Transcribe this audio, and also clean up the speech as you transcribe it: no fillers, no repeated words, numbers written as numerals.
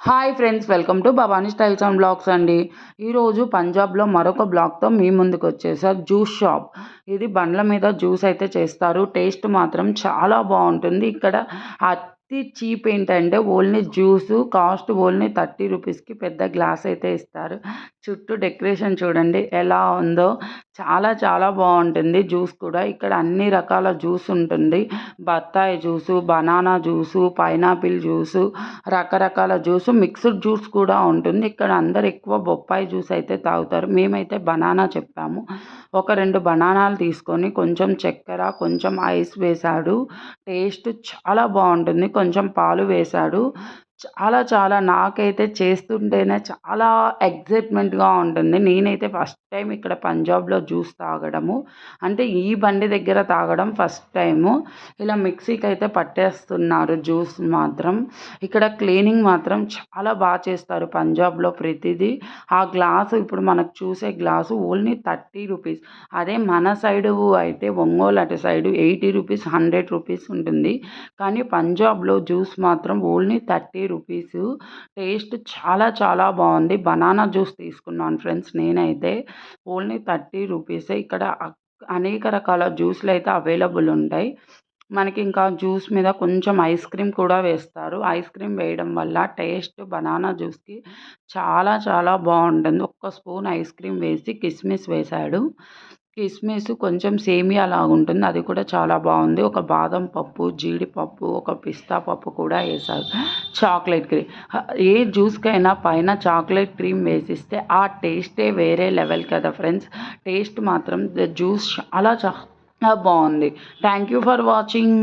Hi friends, welcome to Bhavani styles and blogs అండి. ఈరోజు పంజాబ్లో మరొక బ్లాగ్తో మీ ముందుకు వచ్చేసారు. Juice shop. ఇది బండ్ల మీద జ్యూస్ అయితే చేస్తారు. టేస్ట్ మాత్రం చాలా బాగుంటుంది. ఇక్కడ అతి చీప్ ఏంటంటే ఓన్లీ జ్యూసు కాస్ట్ ఓన్లీ 30 రూపీస్కి పెద్ద గ్లాస్ అయితే ఇస్తారు. చుట్టూ డెకరేషన్ చూడండి ఎలా ఉందో. చాలా చాలా బాగుంటుంది. జ్యూస్ కూడా ఇక్కడ అన్ని రకాల జ్యూస్ ఉంటుంది. బత్తాయి juice, banana juice, pineapple juice, రకరకాల జ్యూసు, మిక్స్డ్ జ్యూస్ కూడా ఉంటుంది. ఇక్కడ అందరు ఎక్కువ బొప్పాయి జ్యూస్ అయితే తాగుతారు. మేమైతే బనానా చెప్పాము. ఒక 2 బనానాలు తీసుకొని కొంచెం చక్కెర, కొంచెం ఐస్ వేశాడు. టేస్ట్ చాలా బాగుంటుంది. కొంచెం పాలు వేశాడు. చాలా చాలా నాకైతే చేస్తుంటేనే చాలా ఎక్సైట్మెంట్గా ఉంటుంది. నేనైతే ఫస్ట్ టైం ఇక్కడ పంజాబ్లో జ్యూస్ తాగడము, అంటే ఈ బండి దగ్గర తాగడం ఫస్ట్ టైము. ఇలా మిక్సీకి అయితే పట్టేస్తున్నారు జ్యూస్ మాత్రం. ఇక్కడ క్లీనింగ్ మాత్రం చాలా బాగా చేస్తారు పంజాబ్లో ప్రతిదీ. ఆ గ్లాసు ఇప్పుడు మనకు చూసే గ్లాసు ఓన్లీ 30 రూపీస్. అదే మన సైడు అయితే ఒంగోలు అటు సైడు 80 రూపీస్, 100 రూపీస్ ఉంటుంది. కానీ పంజాబ్లో జ్యూస్ మాత్రం ఓన్లీ 30 రూపీసు. టేస్ట్ చాలా చాలా బాగుంది. బనానా జ్యూస్ తీసుకున్నాను ఫ్రెండ్స్ నేనైతే. ఓన్లీ 30 రూపీసే. ఇక్కడ అనేక రకాల జ్యూస్లు అయితే అవైలబుల్ ఉంటాయి. మనకి ఇంకా జ్యూస్ మీద కొంచెం ఐస్ క్రీమ్ కూడా వేస్తారు. ఐస్ క్రీమ్ వేయడం వల్ల టేస్ట్ బనానా జ్యూస్కి చాలా చాలా బాగుంటుంది. ఒక్క స్పూన్ ఐస్ క్రీమ్ వేసి కిస్మిస్ వేశాడు. కిస్మిస్ కొంచెం సేమియా లాగుంటుంది. అది కూడా చాలా బాగుంది. ఒక బాదం పప్పు, జీడిపప్పు, ఒక పిస్తా పప్పు కూడా వేశారు. Chocolate cream. ఏ జ్యూస్కైనా పైన చాక్లెట్ క్రీమ్ వేసిస్తే ఆ టేస్టే వేరే లెవెల్ కదా ఫ్రెండ్స్. టేస్ట్ మాత్రం జ్యూస్ చాలా చాలా బాగుంది. Thank you for watching.